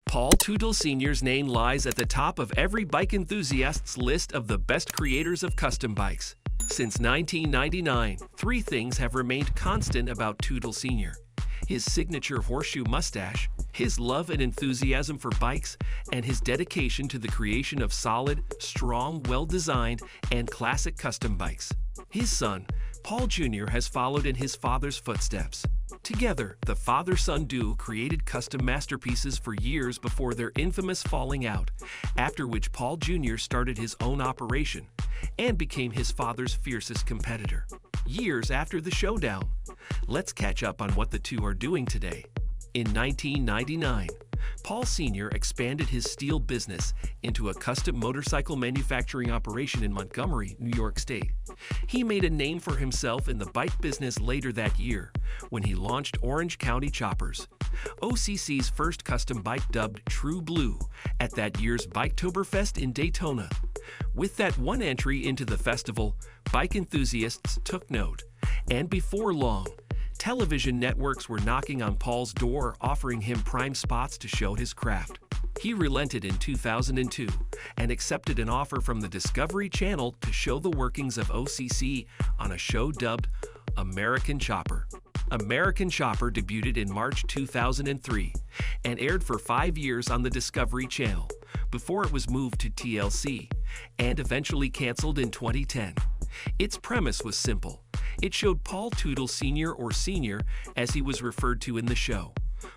Paul Teutul Sr.'s name lies at the top of every bike enthusiast's list of the best creators of custom bikes. Since 1999, three things have remained constant about Teutul Sr. His signature horseshoe mustache, his love and enthusiasm for bikes, and his dedication to the creation of solid, strong, well-designed, and classic custom bikes. His son, Paul Jr., has followed in his father's footsteps. Together, the father-son duo created custom masterpieces for years before their infamous falling out, after which Paul Jr. started his own operation and became his father's fiercest competitor. Years after the showdown, let's catch up on what the two are doing today. In 1999, Paul Sr. expanded his steel business into a custom motorcycle manufacturing operation in Montgomery, New York State. He made a name for himself in the bike business later that year when he launched Orange County Choppers, OCC's first custom bike dubbed True Blue, at that year's Biketoberfest in Daytona. With that one entry into the festival, bike enthusiasts took note, and before long, television networks were knocking on Paul's door, offering him prime spots to show his craft. He relented in 2002 and accepted an offer from the Discovery Channel to show the workings of OCC on a show dubbed American Chopper. American Chopper debuted in March 2003 and aired for 5 years on the Discovery Channel before it was moved to TLC and eventually canceled in 2010. Its premise was simple. It showed Paul Teutul Sr. or Sr. as he was referred to in the show,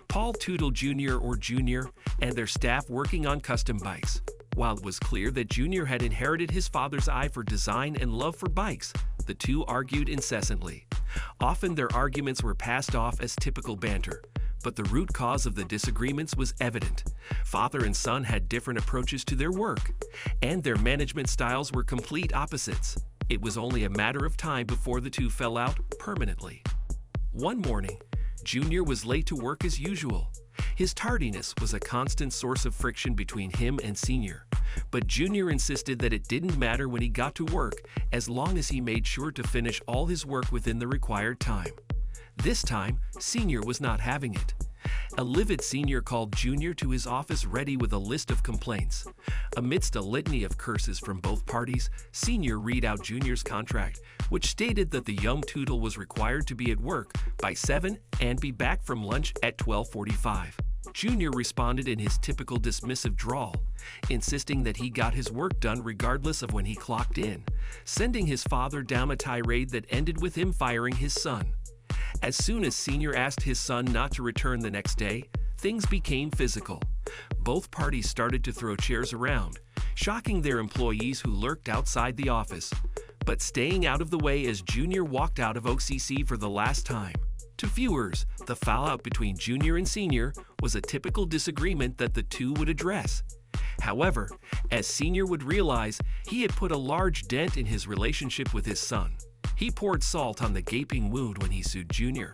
Paul Teutul Jr. or Jr. and their staff working on custom bikes. While it was clear that Jr. had inherited his father's eye for design and love for bikes, the two argued incessantly. Often their arguments were passed off as typical banter, but the root cause of the disagreements was evident. Father and son had different approaches to their work, and their management styles were complete opposites. It was only a matter of time before the two fell out permanently. One morning, Jr. was late to work as usual. His tardiness was a constant source of friction between him and Sr., but Jr. insisted that it didn't matter when he got to work as long as he made sure to finish all his work within the required time. This time, Sr. was not having it. A livid Sr. called Jr. to his office ready with a list of complaints. Amidst a litany of curses from both parties, Sr. read out Jr.'s contract, which stated that the young Teutul was required to be at work by 7 and be back from lunch at 12:45. Jr. responded in his typical dismissive drawl, insisting that he got his work done regardless of when he clocked in, sending his father down a tirade that ended with him firing his son. As soon as Sr. asked his son not to return the next day, things became physical. Both parties started to throw chairs around, shocking their employees who lurked outside the office, but staying out of the way as Jr. walked out of OCC for the last time. To viewers, the fallout between Jr. and Sr. was a typical disagreement that the two would address. However, as Sr. would realize, he had put a large dent in his relationship with his son. He poured salt on the gaping wound when he sued Jr.,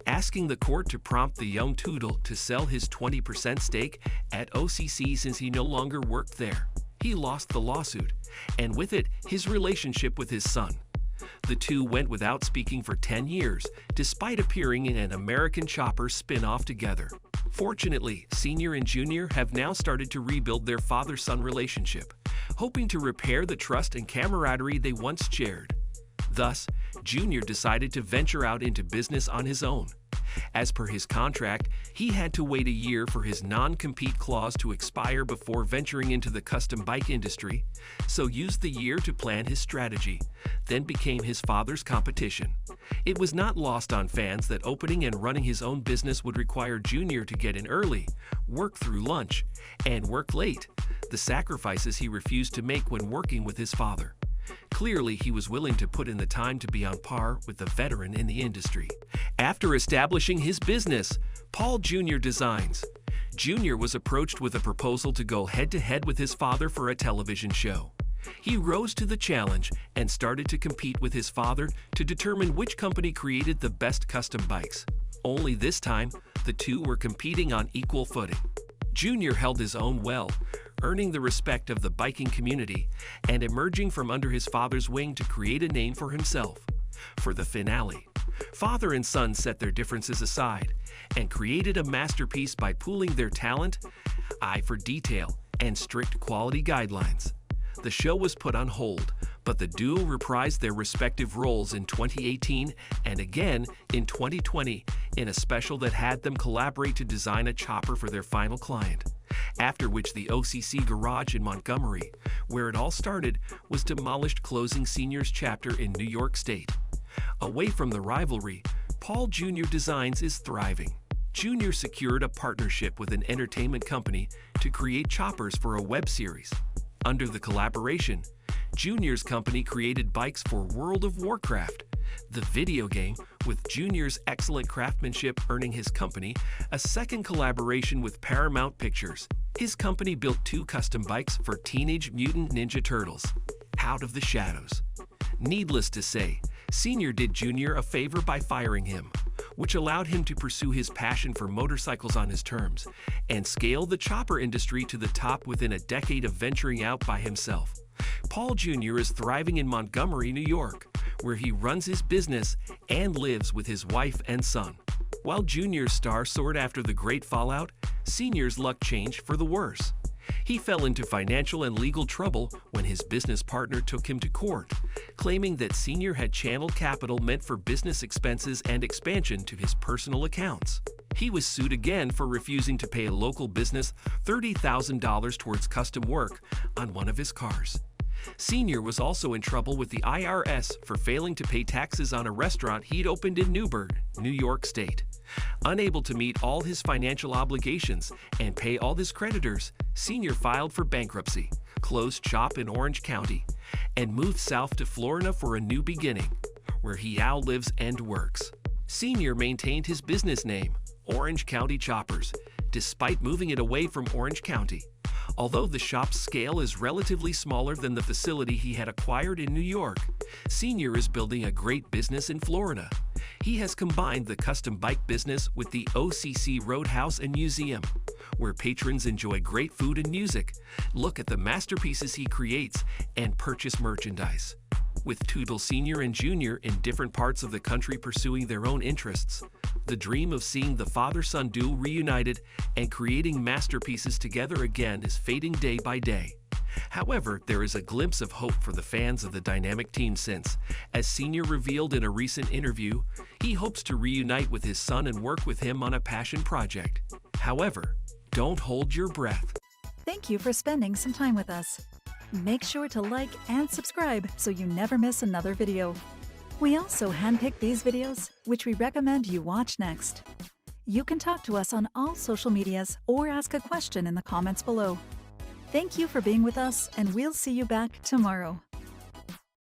asking the court to prompt the young Teutul to sell his 20% stake at OCC since he no longer worked there. He lost the lawsuit, and with it, his relationship with his son. The two went without speaking for 10 years, despite appearing in an American Chopper spin-off together. Fortunately, Sr. and Jr. have now started to rebuild their father-son relationship, hoping to repair the trust and camaraderie they once shared. Thus, Jr. decided to venture out into business on his own. As per his contract, he had to wait a year for his non-compete clause to expire before venturing into the custom bike industry, so used the year to plan his strategy, then became his father's competition. It was not lost on fans that opening and running his own business would require Jr. to get in early, work through lunch, and work late, the sacrifices he refused to make when working with his father. Clearly, he was willing to put in the time to be on par with the veteran in the industry. After establishing his business, Paul Jr. Designs, Jr. was approached with a proposal to go head-to-head with his father for a television show. He rose to the challenge and started to compete with his father to determine which company created the best custom bikes. Only this time, the two were competing on equal footing. Jr. held his own well, earning the respect of the biking community and emerging from under his father's wing to create a name for himself. For the finale, father and son set their differences aside and created a masterpiece by pooling their talent, eye for detail, and strict quality guidelines. The show was put on hold, but the duo reprised their respective roles in 2018 and again in 2020 in a special that had them collaborate to design a chopper for their final client. After which the OCC garage in Montgomery, where it all started, was demolished, closing Sr.'s chapter in New York State. Away from the rivalry, Paul Jr. Designs is thriving. Jr. secured a partnership with an entertainment company to create choppers for a web series. Under the collaboration, Jr.'s company created bikes for World of Warcraft, the video game, with Jr.'s excellent craftsmanship earning his company a second collaboration with Paramount Pictures. His company built 2 custom bikes for Teenage Mutant Ninja Turtles, Out of the Shadows. Needless to say, Sr. did Jr. a favor by firing him, which allowed him to pursue his passion for motorcycles on his terms and scale the chopper industry to the top within a decade of venturing out by himself. Paul Jr. is thriving in Montgomery, New York, where he runs his business and lives with his wife and son. While Jr.'s star soared after the great fallout, Sr.'s luck changed for the worse. He fell into financial and legal trouble when his business partner took him to court, claiming that Sr. had channeled capital meant for business expenses and expansion to his personal accounts. He was sued again for refusing to pay a local business $30,000 towards custom work on one of his cars. Sr. was also in trouble with the IRS for failing to pay taxes on a restaurant he'd opened in Newburgh, New York State. Unable to meet all his financial obligations and pay all his creditors, Sr. filed for bankruptcy, closed shop in Orange County, and moved south to Florida for a new beginning, where he now lives and works. Sr. maintained his business name, Orange County Choppers, despite moving it away from Orange County. Although the shop's scale is relatively smaller than the facility he had acquired in New York, Sr. is building a great business in Florida. He has combined the custom bike business with the OCC Roadhouse and Museum, where patrons enjoy great food and music, look at the masterpieces he creates, and purchase merchandise. With Teutul Sr. and Jr. in different parts of the country pursuing their own interests, the dream of seeing the father-son duo reunited and creating masterpieces together again is fading day by day. However, there is a glimpse of hope for the fans of the dynamic team since, as Sr. revealed in a recent interview, he hopes to reunite with his son and work with him on a passion project. However, don't hold your breath. Thank you for spending some time with us. Make sure to like and subscribe so you never miss another video. We also handpick these videos, which we recommend you watch next. You can talk to us on all social medias or ask a question in the comments below. Thank you for being with us, and we'll see you back tomorrow.